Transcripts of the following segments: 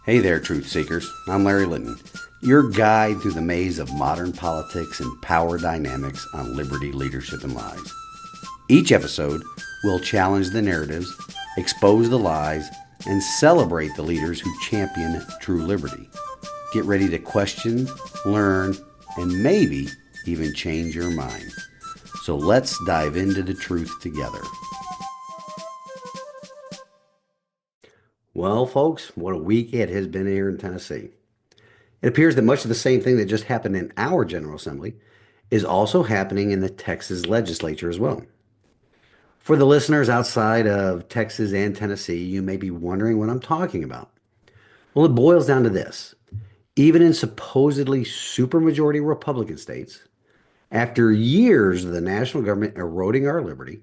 Hey there, truth seekers. I'm Larry Litton, your guide through the maze of modern politics and power dynamics on liberty, leadership, and lies. Each episode will challenge the narratives, expose the lies, and celebrate the leaders who champion true liberty. Get ready to question, learn, and maybe even change your mind. So let's dive into the truth together. Well, folks, what a week it has been here in Tennessee. It appears that much of the same thing that just happened in our General Assembly is also happening in the Texas legislature as well. For the listeners outside of Texas and Tennessee, you may be wondering what I'm talking about. Well, it boils down to this. Even in supposedly supermajority Republican states, after years of the national government eroding our liberty,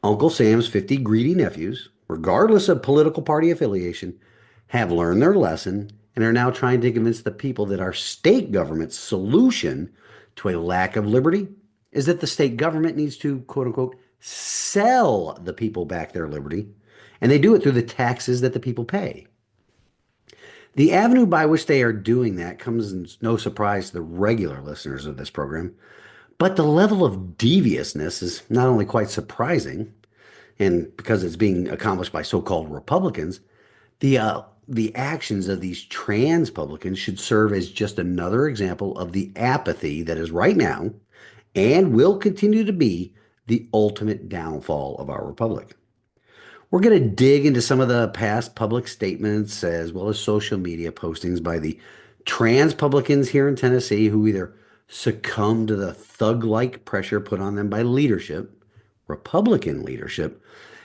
Uncle Sam's 50 greedy nephews, regardless of political party affiliation, have learned their lesson and are now trying to convince the people that our state government's solution to a lack of liberty is that the state government needs to, quote unquote, sell the people back their liberty, and they do it through the taxes that the people pay. The avenue by which they are doing that comes as no surprise to the regular listeners of this program, but the level of deviousness is not only quite surprising, and because it's being accomplished by so-called Republicans, the actions of these trans publicans should serve as just another example of the apathy that is right now and will continue to be the ultimate downfall of our republic. We're going to dig into some of the past public statements as well as social media postings by the trans publicans here in Tennessee who either succumb to the thug-like pressure put on them by leadership, Republican leadership,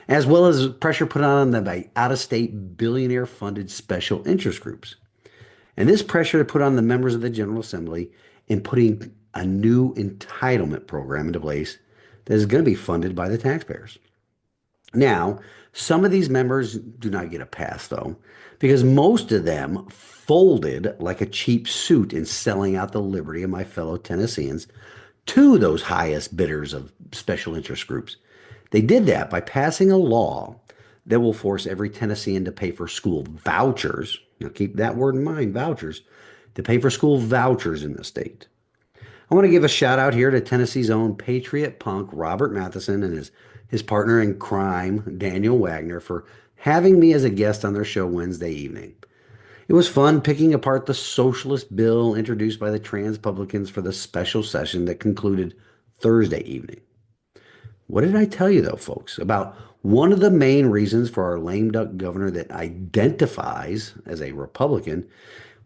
as well as pressure put on them by out-of-state billionaire-funded special interest groups. And this pressure put on the members of the General Assembly in putting a new entitlement program into place that is going to be funded by the taxpayers. Now, some of these members do not get a pass, though, because most of them folded like a cheap suit in selling out the liberty of my fellow Tennesseans to those highest bidders of special interest groups. They did that by passing a law that will force every Tennessean to pay for school vouchers. Now, keep that word in mind, vouchers, to pay for school vouchers in the state. I want to give a shout out here to Tennessee's own patriot punk, Robert Matheson, and his partner in crime, Daniel Wagner, for having me as a guest on their show Wednesday evening. It was fun picking apart the socialist bill introduced by the trans publicans for the special session that concluded Thursday evening. What did I tell you, though, folks, about one of the main reasons for our lame duck governor that identifies as a Republican?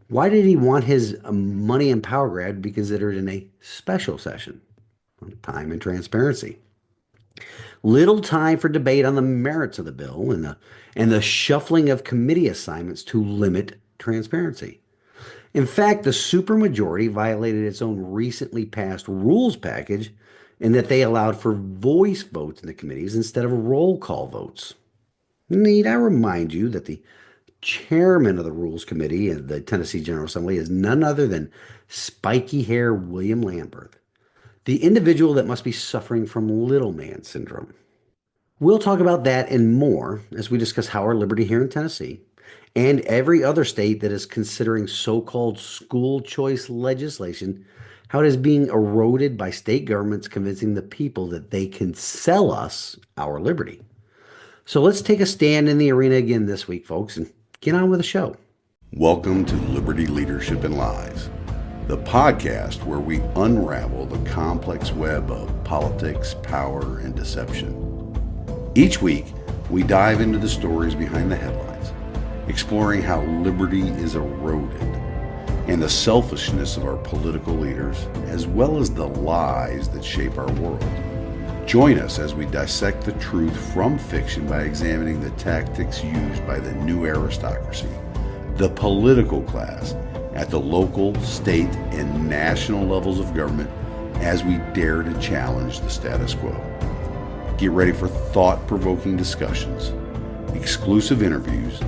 Why did he want his money and power grab to be considered in a special session? Time and transparency. Little time for debate on the merits of the bill and the shuffling of committee assignments to limit transparency. In fact, the supermajority violated its own recently passed rules package in that they allowed for voice votes in the committees instead of roll call votes. Need I remind you that the chairman of the Rules Committee of the Tennessee General Assembly is none other than spiky hair William Lamberth, the individual that must be suffering from little man syndrome. We'll talk about that and more as we discuss how our liberty here in Tennessee and every other state that is considering so-called school choice legislation, how it is being eroded by state governments convincing the people that they can sell us our liberty. So let's take a stand in the arena again this week, folks, and get on with the show. Welcome to Liberty, Leadership, and Lies, the podcast where we unravel the complex web of politics, power, and deception. Each week, we dive into the stories behind the headlines, exploring how liberty is eroded and the selfishness of our political leaders, as well as the lies that shape our world. Join us as we dissect the truth from fiction by examining the tactics used by the new aristocracy, the political class, at the local, state, and national levels of government as we dare to challenge the status quo. Get ready for thought-provoking discussions, exclusive interviews,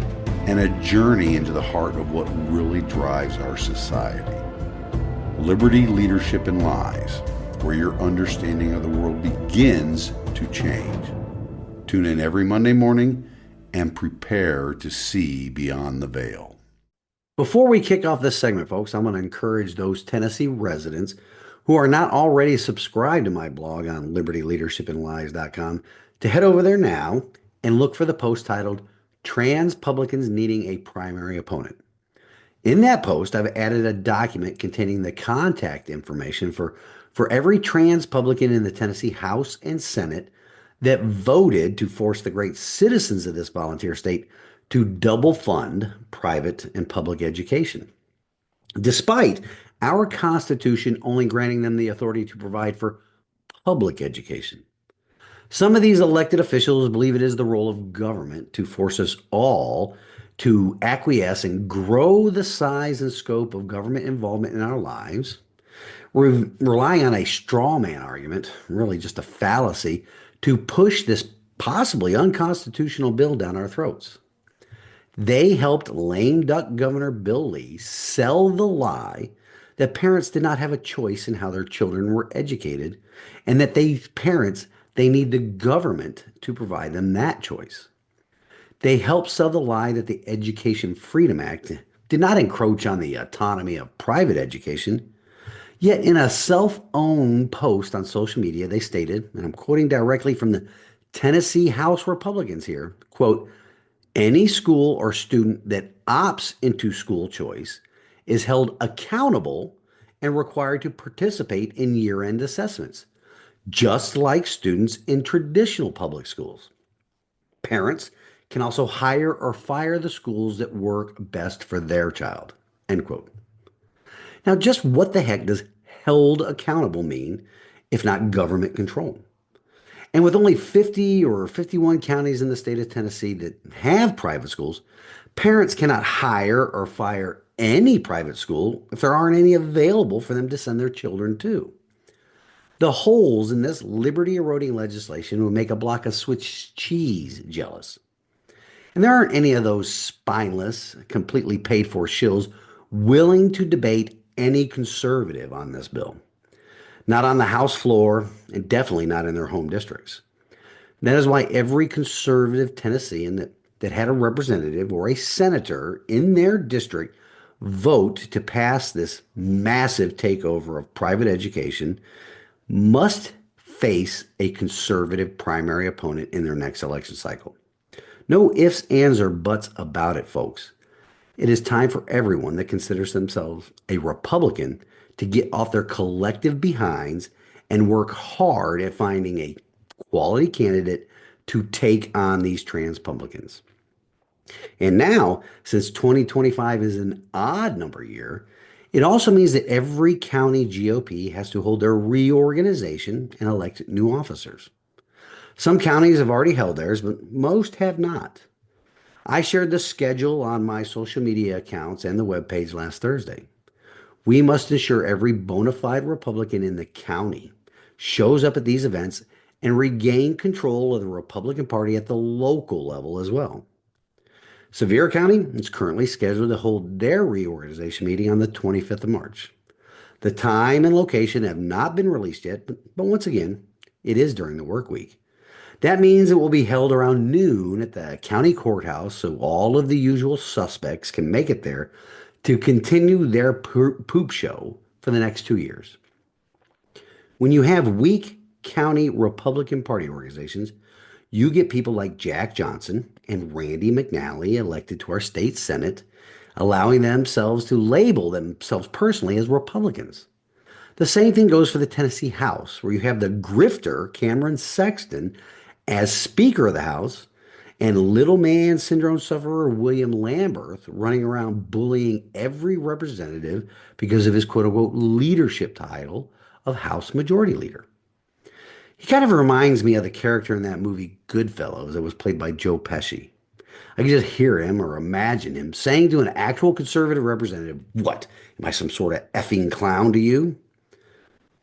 and a journey into the heart of what really drives our society. Liberty, Leadership, and Lies, where your understanding of the world begins to change. Tune in every Monday morning and prepare to see beyond the veil. Before we kick off this segment, folks, I'm going to encourage those Tennessee residents who are not already subscribed to my blog on libertyleadershipandlies.com to head over there now and look for the post titled Trans Publicans Needing a Primary Opponent. In that post, I've added a document containing the contact information for every trans publican in the Tennessee House and Senate that voted to force the great citizens of this volunteer state to double fund private and public education, despite our Constitution only granting them the authority to provide for public education. Some of these elected officials believe it is the role of government to force us all to acquiesce and grow the size and scope of government involvement in our lives. We're relying on a straw man argument, really just a fallacy, to push this possibly unconstitutional bill down our throats. They helped lame duck Governor Bill Lee sell the lie that parents did not have a choice in how their children were educated and that they need the government to provide them that choice. They helped sell the lie that the Education Freedom Act did not encroach on the autonomy of private education. Yet in a self-owned post on social media, they stated, and I'm quoting directly from the Tennessee House Republicans here, quote, any school or student that opts into school choice is held accountable and required to participate in year-end assessments, just like students in traditional public schools. Parents can also hire or fire the schools that work best for their child. End quote. Now, just what the heck does held accountable mean if not government control? And with only 50 or 51 counties in the state of Tennessee that have private schools, parents cannot hire or fire any private school if there aren't any available for them to send their children to. The holes in this liberty eroding legislation would make a block of Swiss cheese jealous. And there aren't any of those spineless, completely paid for shills willing to debate any conservative on this bill. Not on the House floor, and definitely not in their home districts. That is why every conservative Tennessean that had a representative or a senator in their district vote to pass this massive takeover of private education must face a conservative primary opponent in their next election cycle. No ifs, ands, or buts about it, folks. It is time for everyone that considers themselves a Republican to get off their collective behinds and work hard at finding a quality candidate to take on these trans publicans. And now, since 2025 is an odd number year, it also means that every county GOP has to hold their reorganization and elect new officers. Some counties have already held theirs, but most have not. I shared the schedule on my social media accounts and the webpage last Thursday. We must ensure every bona fide Republican in the county shows up at these events and regain control of the Republican Party at the local level as well. Sevier County is currently scheduled to hold their reorganization meeting on the 25th of March. The time and location have not been released yet, but once again, it is during the work week. That means it will be held around noon at the county courthouse so all of the usual suspects can make it there to continue their poop show for the next 2 years. When you have weak county Republican Party organizations, you get people like Jack Johnson and Randy McNally elected to our state Senate, allowing themselves to label themselves personally as Republicans. The same thing goes for the Tennessee House, where you have the grifter Cameron Sexton as Speaker of the House and little man syndrome sufferer William Lamberth running around bullying every representative because of his quote unquote leadership title of House Majority Leader. He kind of reminds me of the character in that movie Goodfellas that was played by Joe Pesci. I can just hear him or imagine him saying to an actual conservative representative, "What? Am I some sort of effing clown to you?"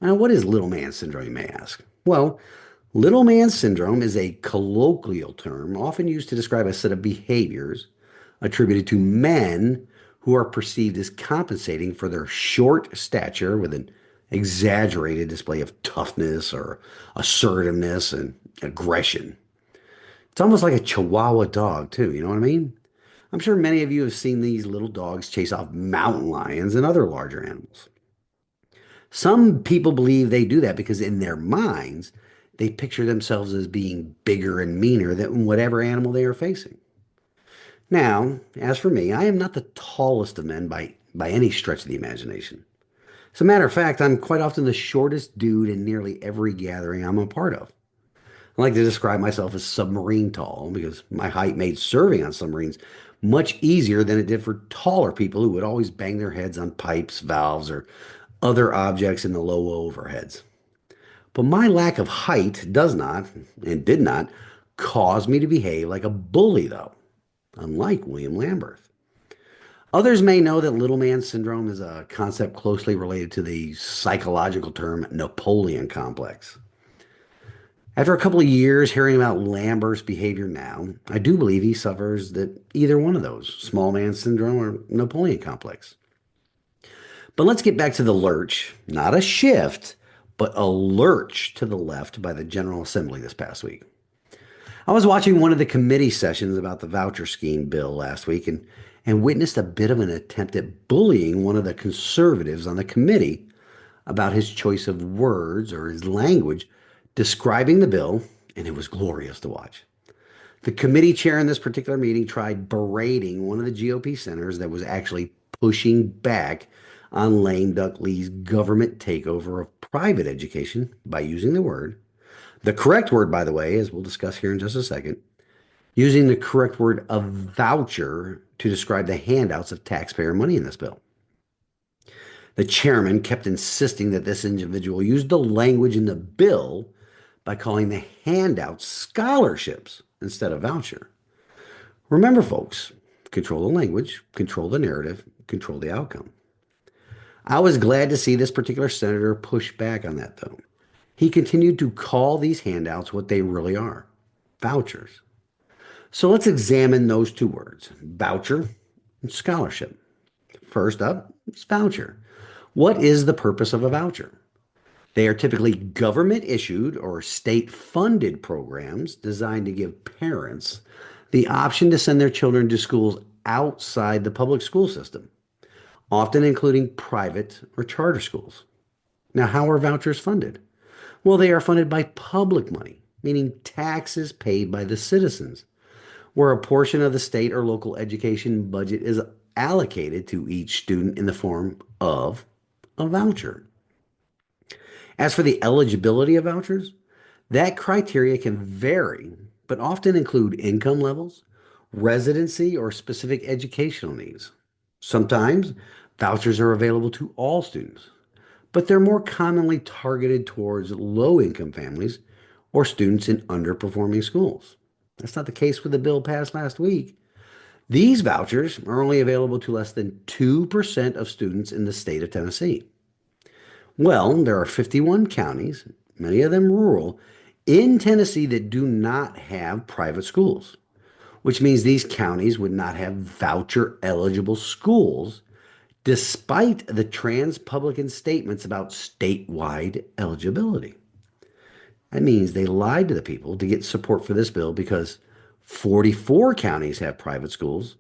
Now, what is little man syndrome, you may ask? Well, little man syndrome is a colloquial term often used to describe a set of behaviors attributed to men who are perceived as compensating for their short stature with an exaggerated display of toughness or assertiveness and aggression. It's almost like a Chihuahua dog, too, you know what I mean? I'm sure many of you have seen these little dogs chase off mountain lions and other larger animals. Some people believe they do that because in their minds, they picture themselves as being bigger and meaner than whatever animal they are facing. Now, as for me, I am not the tallest of men by any stretch of the imagination. As a matter of fact, I'm quite often the shortest dude in nearly every gathering I'm a part of. I like to describe myself as submarine tall because my height made serving on submarines much easier than it did for taller people who would always bang their heads on pipes, valves, or other objects in the low overheads. But my lack of height does not, and did not, cause me to behave like a bully, though, unlike William Lambert. Others may know that little man syndrome is a concept closely related to the psychological term Napoleon complex. After a couple of years hearing about Lambert's behavior now, I do believe he suffers that either one of those, small man syndrome or Napoleon complex. But let's get back to the lurch, not a shift, but a lurch to the left by the General Assembly this past week. I was watching one of the committee sessions about the voucher scheme bill last week and witnessed a bit of an attempt at bullying one of the conservatives on the committee about his choice of words or his language describing the bill, and it was glorious to watch. The committee chair in this particular meeting tried berating one of the GOP senators that was actually pushing back on Lane Duck Lee's government takeover of private education by using the correct word, by the way, as we'll discuss here in just a second, using the correct word of voucher to describe the handouts of taxpayer money in this bill. The chairman kept insisting that this individual use the language in the bill by calling the handouts scholarships instead of voucher. Remember, folks, control the language, control the narrative, control the outcome. I was glad to see this particular senator push back on that, though. He continued to call these handouts what they really are, vouchers. So let's examine those two words, voucher and scholarship. First up, it's voucher. What is the purpose of a voucher? They are typically government issued or state funded programs designed to give parents the option to send their children to schools outside the public school system, often including private or charter schools. Now, how are vouchers funded? Well, they are funded by public money, meaning taxes paid by the citizens, where a portion of the state or local education budget is allocated to each student in the form of a voucher. As for the eligibility of vouchers, that criteria can vary, but often include income levels, residency, or specific educational needs. Sometimes vouchers are available to all students, but they're more commonly targeted towards low-income families or students in underperforming schools. That's not the case with the bill passed last week. These vouchers are only available to less than 2% of students in the state of Tennessee. Well, there are 51 counties, many of them rural, in Tennessee that do not have private schools, which means these counties would not have voucher eligible schools despite the trans-publican statements about statewide eligibility. That means they lied to the people to get support for this bill because 44 counties have private schools,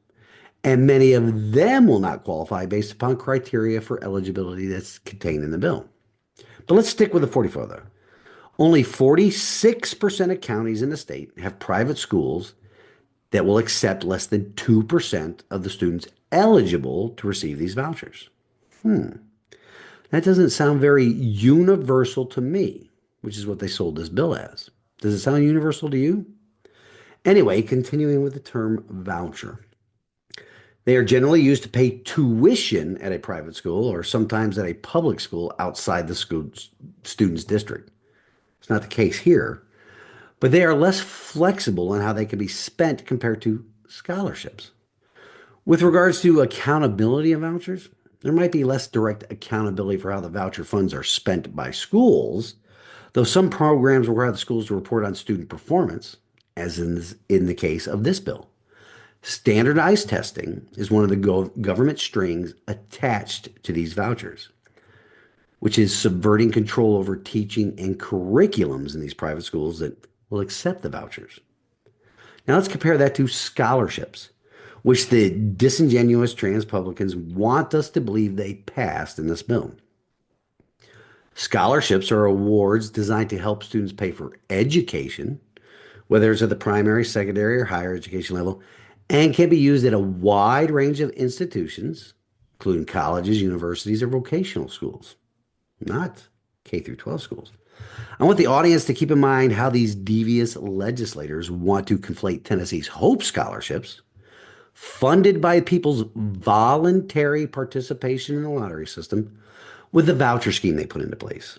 and many of them will not qualify based upon criteria for eligibility that's contained in the bill. But let's stick with the 44 though. Only 46% of counties in the state have private schools that will accept less than 2% of the students eligible to receive these vouchers. That doesn't sound very universal to me, which is what they sold this bill as. Does it sound universal to you? Anyway, continuing with the term voucher. They are generally used to pay tuition at a private school or sometimes at a public school outside the student's district. It's not the case here, but they are less flexible in how they can be spent compared to scholarships. With regards to accountability of vouchers, there might be less direct accountability for how the voucher funds are spent by schools, though some programs require the schools to report on student performance, as in the case of this bill. Standardized testing is one of the government strings attached to these vouchers, which is subverting control over teaching and curriculums in these private schools that will accept the vouchers. Now let's compare that to scholarships, which the disingenuous trans publicans want us to believe they passed in this bill. Scholarships are awards designed to help students pay for education, whether it's at the primary, secondary, or higher education level, and can be used at a wide range of institutions, including colleges, universities, or vocational schools, not K through 12 schools. I want the audience to keep in mind how these devious legislators want to conflate Tennessee's Hope scholarships, funded by people's voluntary participation in the lottery system, with the voucher scheme they put into place.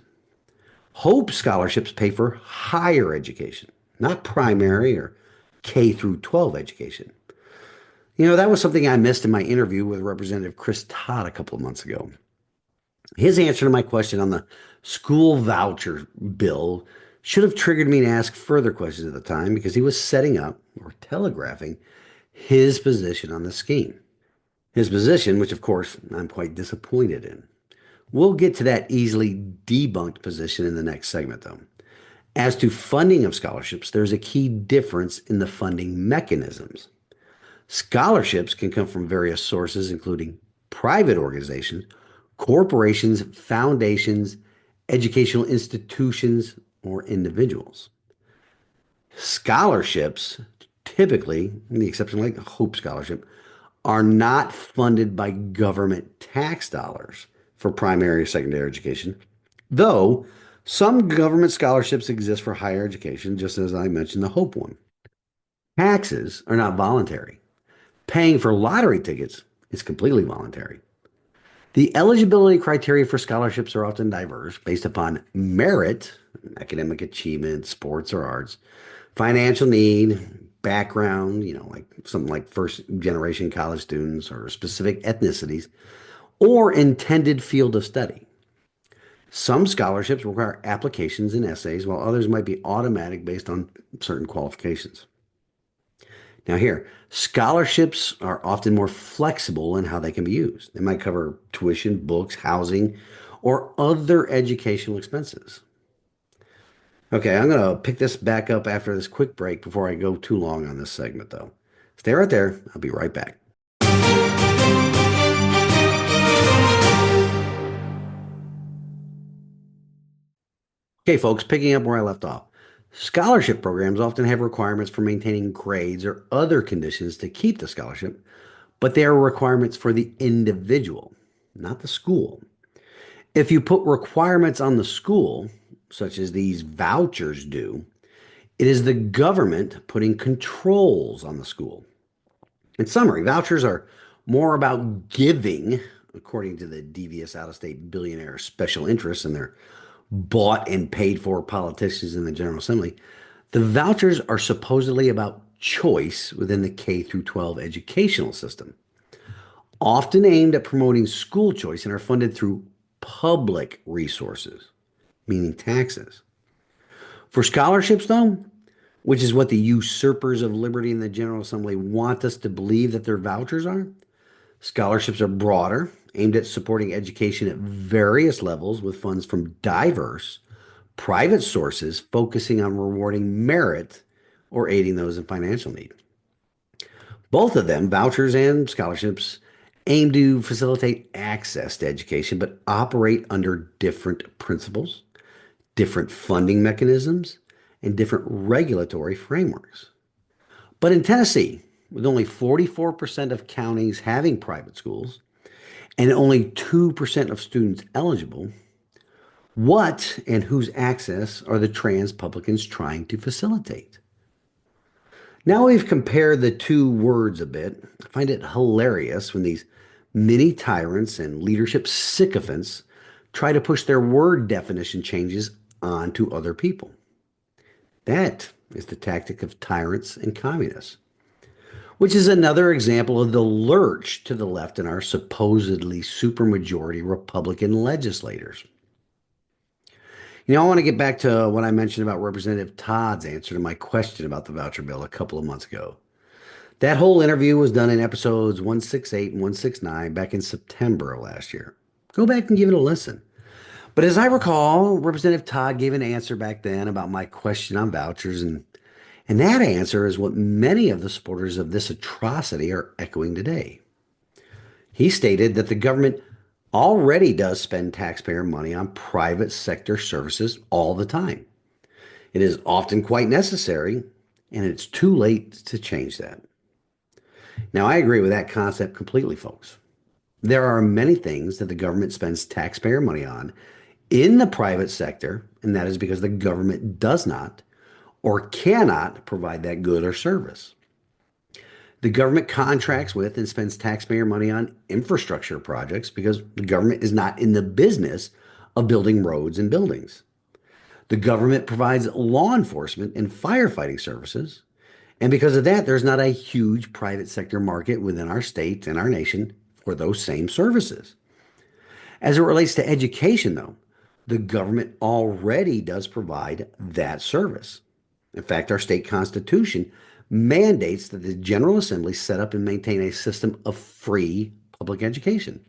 Hope scholarships pay for higher education, not primary or K through 12 education. That was something I missed in my interview with Representative Chris Todd a couple of months ago. His answer to my question on the school voucher bill should have triggered me to ask further questions at the time because he was setting up or telegraphing his position on the scheme. His position, which of course I'm quite disappointed in. We'll get to that easily debunked position in the next segment, though. As to funding of scholarships, there's a key difference in the funding mechanisms. Scholarships can come from various sources, including private organizations, corporations, foundations, educational institutions, or individuals. Scholarships, typically, with the exception like the Hope Scholarship, are not funded by government tax dollars for primary or secondary education, though some government scholarships exist for higher education, just as I mentioned the Hope one. Taxes are not voluntary. Paying for lottery tickets is completely voluntary. The eligibility criteria for scholarships are often diverse based upon merit, academic achievement, sports or arts, financial need, background, like something like first generation college students or specific ethnicities, or intended field of study. Some scholarships require applications and essays, while others might be automatic based on certain qualifications. Now, here, scholarships are often more flexible in how they can be used. They might cover tuition, books, housing, or other educational expenses. Okay, I'm going to pick this back up after this quick break before I go too long on this segment, though. Stay right there. I'll be right back. Okay, folks, picking up where I left off. Scholarship programs often have requirements for maintaining grades or other conditions to keep the scholarship, but they are requirements for the individual, not the school. If you put requirements on the school, such as these vouchers do, it is the government putting controls on the school. In summary, vouchers are more about giving, according to the devious out-of-state billionaire special interests and their bought and paid for politicians in the General Assembly. The vouchers are supposedly about choice within the K through 12 educational system, often aimed at promoting school choice and are funded through public resources, meaning taxes. For scholarships, though, which is what the usurpers of liberty in the General Assembly want us to believe that their vouchers are, scholarships are broader, aimed at supporting education at various levels with funds from diverse, private sources focusing on rewarding merit or aiding those in financial need. Both of them, vouchers and scholarships, aim to facilitate access to education, but operate under different principles, different funding mechanisms, and different regulatory frameworks. But in Tennessee, with only 44% of counties having private schools and only 2% of students eligible, what and whose access are the trans publicans trying to facilitate? Now we've compared the two words a bit. I find it hilarious when these mini tyrants and leadership sycophants try to push their word definition changes onto other people. That is the tactic of tyrants and communists, which is another example of the lurch to the left in our supposedly supermajority Republican legislators. I want to get back to what I mentioned about Representative Todd's answer to my question about the voucher bill a couple of months ago. That whole interview was done in episodes 168 and 169 back in September of last year. Go back and give it a listen. But as I recall, Representative Todd gave an answer back then about my question on vouchers, and And that answer is what many of the supporters of this atrocity are echoing today. He stated that the government already does spend taxpayer money on private sector services all the time. It is often quite necessary, and it's too late to change that. Now, I agree with that concept completely, folks. There are many things that the government spends taxpayer money on in the private sector, and that is because the government does not or cannot provide that good or service. The government contracts with and spends taxpayer money on infrastructure projects because the government is not in the business of building roads and buildings. The government provides law enforcement and firefighting services. And because of that, there's not a huge private sector market within our state and our nation for those same services. As it relates to education, though, the government already does provide that service. In fact, our state constitution mandates that the General Assembly set up and maintain a system of free public education.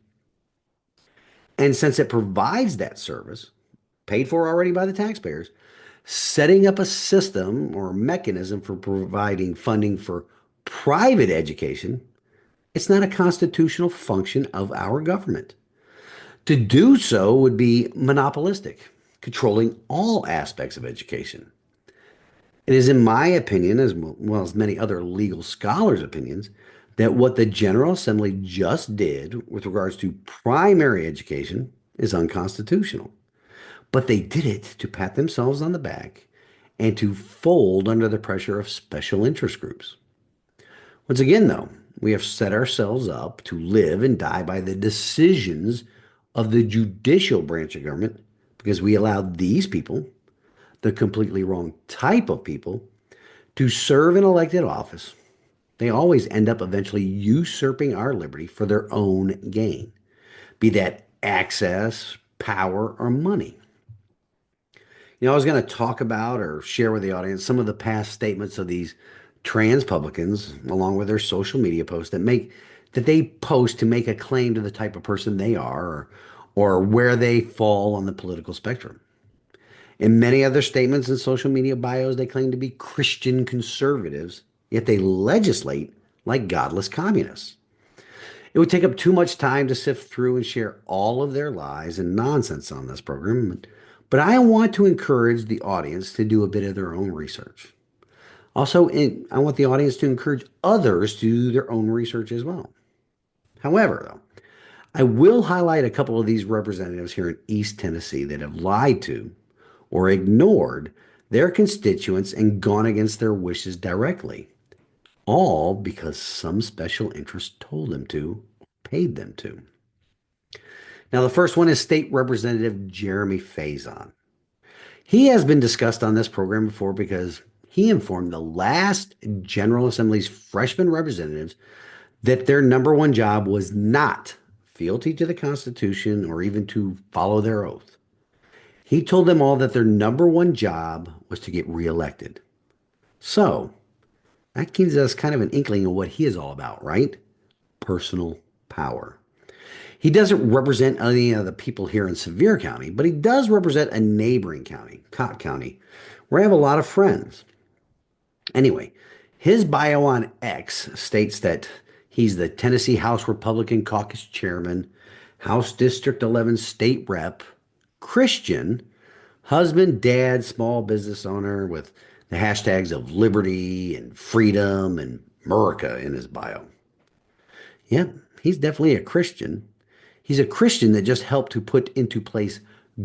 And since it provides that service, paid for already by the taxpayers, setting up a system or mechanism for providing funding for private education, it's not a constitutional function of our government. To do so would be monopolistic, controlling all aspects of education. It is, in my opinion, as well as many other legal scholars' opinions, that what the General Assembly just did with regards to primary education is unconstitutional. But they did it to pat themselves on the back and to fold under the pressure of special interest groups. Once again, though, we have set ourselves up to live and die by the decisions of the judicial branch of government because we allowed these people, the completely wrong type of people, to serve in elected office. They always end up eventually usurping our liberty for their own gain, be that access, power, or money. I was going to talk about or share with the audience some of the past statements of these trans publicans, along with their social media posts that they post to make a claim to the type of person they are or where they fall on the political spectrum. In many other statements and social media bios, they claim to be Christian conservatives, yet they legislate like godless communists. It would take up too much time to sift through and share all of their lies and nonsense on this program, but I want to encourage the audience to do a bit of their own research. Also, I want the audience to encourage others to do their own research as well. However, though, I will highlight a couple of these representatives here in East Tennessee that have lied to or ignored their constituents and gone against their wishes directly, all because some special interest told them to, paid them to. Now, the first one is State Representative Jeremy Faison. He has been discussed on this program before because he informed the last General Assembly's freshman representatives that their number one job was not fealty to the Constitution or even to follow their oath. He told them all that their number one job was to get reelected. So, that gives us kind of an inkling of what he is all about, right? Personal power. He doesn't represent any of the people here in Sevier County, but he does represent a neighboring county, Cott County, where I have a lot of friends. Anyway, his bio on X states that he's the Tennessee House Republican Caucus Chairman, House District 11 State Rep, Christian, husband, dad, small business owner with the hashtags of liberty and freedom and America in his bio. Yeah, he's definitely a Christian. He's a Christian that just helped to put into place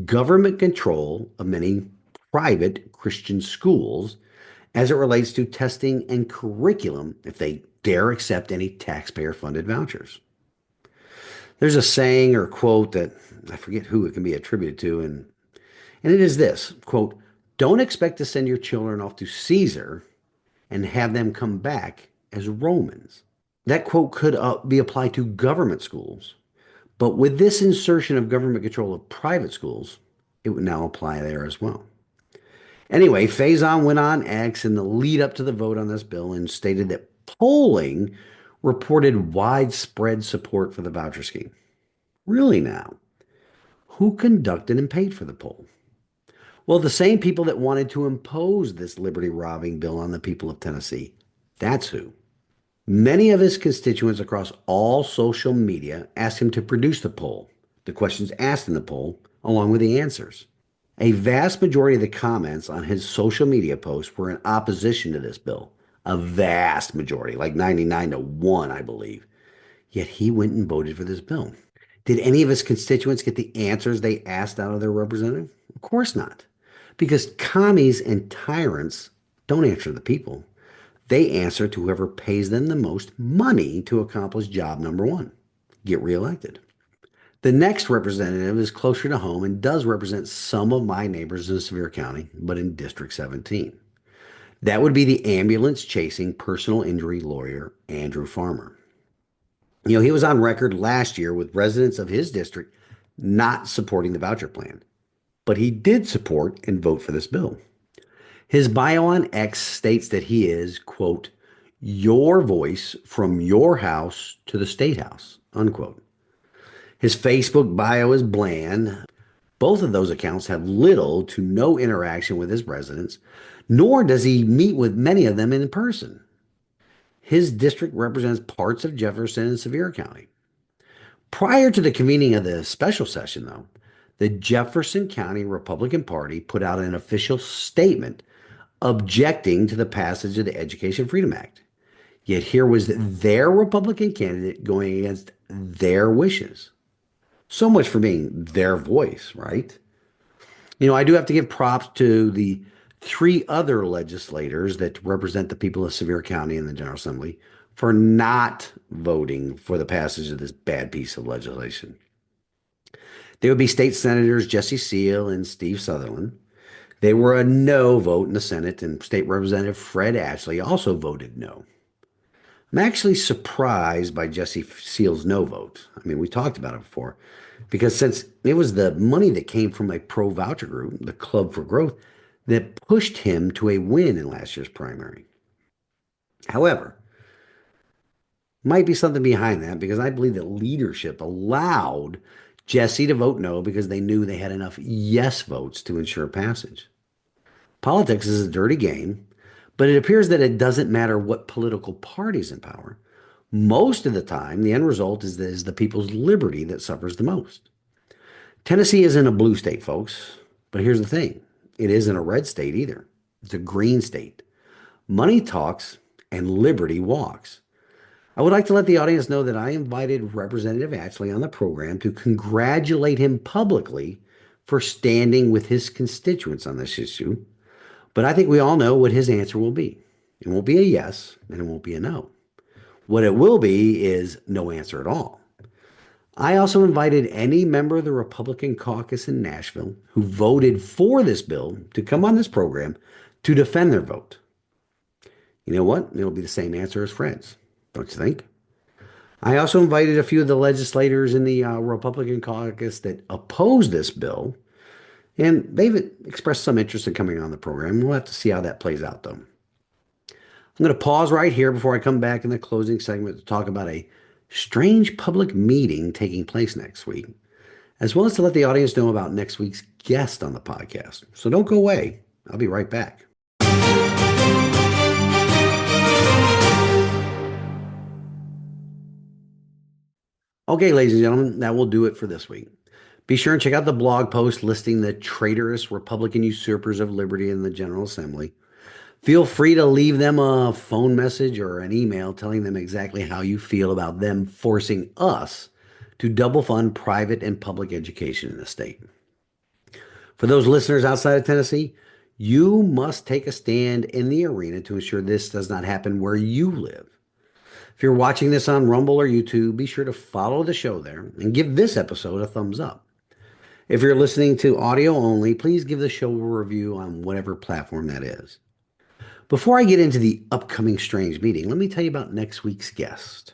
government control of many private Christian schools as it relates to testing and curriculum if they dare accept any taxpayer funded vouchers. There's a saying or quote that I forget who it can be attributed to, and it is this quote, don't expect to send your children off to Caesar and have them come back as Romans. That quote could be applied to government schools, but with this insertion of government control of private schools, it would now apply there as well. Anyway, Faison went on X in the lead up to the vote on this bill and stated that polling reported widespread support for the voucher scheme. Really now? Who conducted and paid for the poll? Well, the same people that wanted to impose this liberty robbing bill on the people of Tennessee. That's who. Many of his constituents across all social media asked him to produce the poll, the questions asked in the poll, along with the answers. A vast majority of the comments on his social media posts were in opposition to this bill. A vast majority, like 99 to 1, I believe. Yet he went and voted for this bill. Did any of his constituents get the answers they asked out of their representative? Of course not. Because commies and tyrants don't answer the people. They answer to whoever pays them the most money to accomplish job number one, get reelected. The next representative is closer to home and does represent some of my neighbors in Sevier County, but in District 17. That would be the ambulance chasing personal injury lawyer, Andrew Farmer. He was on record last year with residents of his district not supporting the voucher plan, but he did support and vote for this bill. His bio on X states that he is, quote, your voice from your house to the state house, unquote. His Facebook bio is bland. Both of those accounts have little to no interaction with his residents, nor does he meet with many of them in person. His district represents parts of Jefferson and Sevier County. Prior to the convening of the special session, though, the Jefferson County Republican Party put out an official statement objecting to the passage of the Education Freedom Act. Yet here was their Republican candidate going against their wishes. So much for being their voice, right? I do have to give props to the three other legislators that represent the people of Sevier County in the General Assembly for not voting for the passage of this bad piece of legislation. They would be State Senators Jesse Seal and Steve Sutherland. They were a no vote in the Senate, and State Representative Fred Ashley also voted no. I'm actually surprised by Jesse Seal's no vote. I mean, we talked about it before, because since it was the money that came from a pro-voucher group, the Club for Growth, that pushed him to a win in last year's primary. However, might be something behind that because I believe that leadership allowed Jesse to vote no because they knew they had enough yes votes to ensure passage. Politics is a dirty game, but it appears that it doesn't matter what political party's in power. Most of the time, the end result is the people's liberty that suffers the most. Tennessee isn't a blue state, folks, but here's the thing. It isn't a red state either. It's a green state. Money talks and liberty walks. I would like to let the audience know that I invited Representative Ashley on the program to congratulate him publicly for standing with his constituents on this issue. But I think we all know what his answer will be. It won't be a yes, and it won't be a no. What it will be is no answer at all. I also invited any member of the Republican caucus in Nashville who voted for this bill to come on this program to defend their vote. You know what? It'll be the same answer as Fred's, don't you think? I also invited a few of the legislators in the Republican caucus that oppose this bill, and they've expressed some interest in coming on the program. We'll have to see how that plays out, though. I'm going to pause right here before I come back in the closing segment to talk about a strange public meeting taking place next week, as well as to let the audience know about next week's guest on the podcast. So don't go away. I'll be right back. Okay, ladies and gentlemen, that will do it for this week. Be sure and check out the blog post listing the traitorous Republican usurpers of liberty in the General Assembly. Feel free to leave them a phone message or an email telling them exactly how you feel about them forcing us to double fund private and public education in the state. For those listeners outside of Tennessee, you must take a stand in the arena to ensure this does not happen where you live. If you're watching this on Rumble or YouTube, be sure to follow the show there and give this episode a thumbs up. If you're listening to audio only, please give the show a review on whatever platform that is. Before I get into the upcoming strange meeting, let me tell you about next week's guest.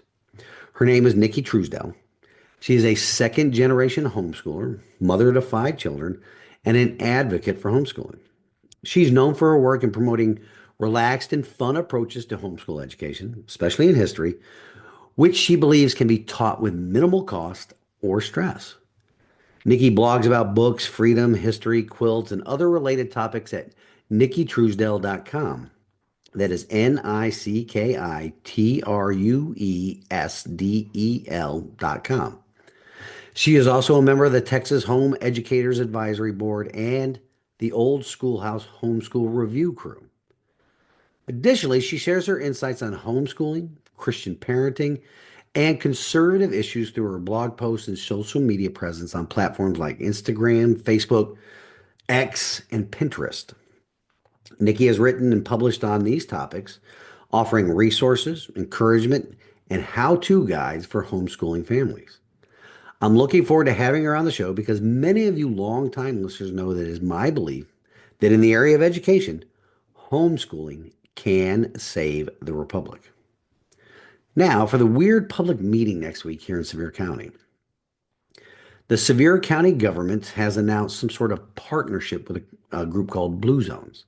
Her name is Nikki Truesdell. She is a second-generation homeschooler, mother to 5 children, and an advocate for homeschooling. She's known for her work in promoting relaxed and fun approaches to homeschool education, especially in history, which she believes can be taught with minimal cost or stress. Nikki blogs about books, freedom, history, quilts, and other related topics at nickitruesdale.com. That is NICKITRUESDEL.com. She is also a member of the Texas Home Educators Advisory Board and the Old Schoolhouse Homeschool Review crew. Additionally, she shares her insights on homeschooling, Christian parenting, and conservative issues through her blog posts and social media presence on platforms like Instagram, Facebook, X, and Pinterest. Nikki has written and published on these topics, offering resources, encouragement, and how to guides for homeschooling families. I'm looking forward to having her on the show because many of you longtime listeners know that it is my belief that in the area of education, homeschooling can save the republic. Now, for the weird public meeting next week here in Sevier County. The Sevier County government has announced some sort of partnership with a group called Blue Zones.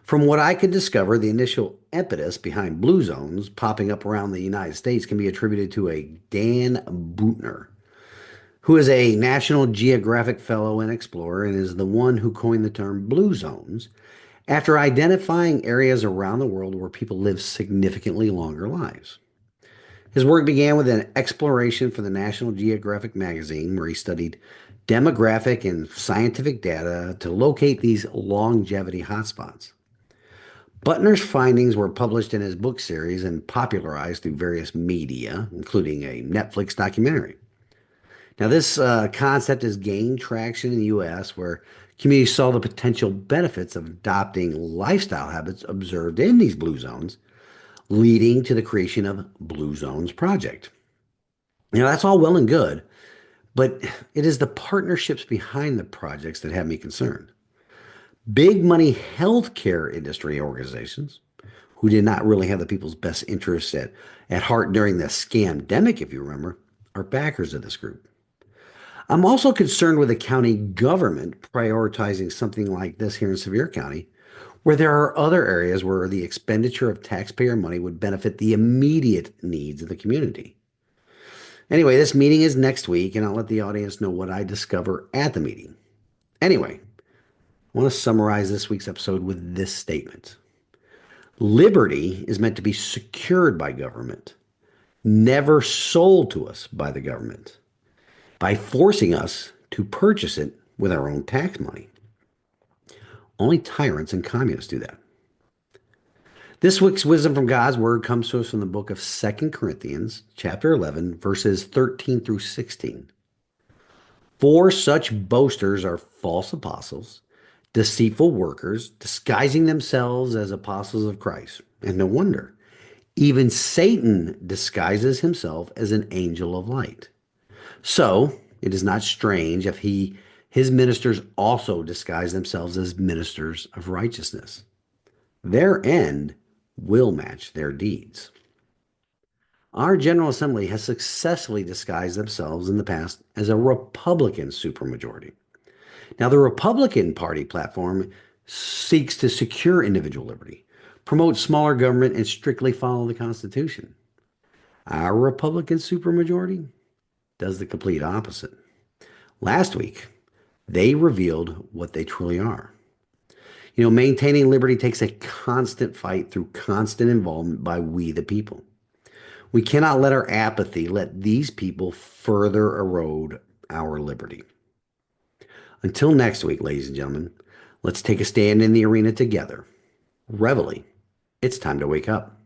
From what I could discover, the initial impetus behind Blue Zones popping up around the United States can be attributed to a Dan Buettner, who is a National Geographic Fellow and Explorer and is the one who coined the term Blue Zones after identifying areas around the world where people live significantly longer lives. His work began with an exploration for the National Geographic magazine, where he studied demographic and scientific data to locate these longevity hotspots. Buttner's findings were published in his book series and popularized through various media, including a Netflix documentary. Now, this concept has gained traction in the U.S., where communities saw the potential benefits of adopting lifestyle habits observed in these blue zones, leading to the creation of Blue Zones Project. That's all well and good, but it is the partnerships behind the projects that have me concerned. Big money healthcare industry organizations, who did not really have the people's best interests at heart during the scamdemic, if you remember, are backers of this group. I'm also concerned with the county government prioritizing something like this here in Sevier County, where there are other areas where the expenditure of taxpayer money would benefit the immediate needs of the community. Anyway, this meeting is next week, and I'll let the audience know what I discover at the meeting. Anyway, I want to summarize this week's episode with this statement. Liberty is meant to be secured by government, never sold to us by the government, by forcing us to purchase it with our own tax money. Only tyrants and communists do that. This week's wisdom from God's word comes to us from the book of 2 Corinthians, chapter 11, verses 13 through 16. For such boasters are false apostles, deceitful workers, disguising themselves as apostles of Christ. And no wonder. Even Satan disguises himself as an angel of light. So it is not strange if his ministers also disguise themselves as ministers of righteousness. Their end will match their deeds. Our General Assembly has successfully disguised themselves in the past as a Republican supermajority. Now, the Republican Party platform seeks to secure individual liberty, promote smaller government, and strictly follow the Constitution. Our Republican supermajority does the complete opposite. Last week, they revealed what they truly are. Maintaining liberty takes a constant fight through constant involvement by we the people. We cannot let our apathy let these people further erode our liberty. Until next week, ladies and gentlemen, let's take a stand in the arena together. Reveille, it's time to wake up.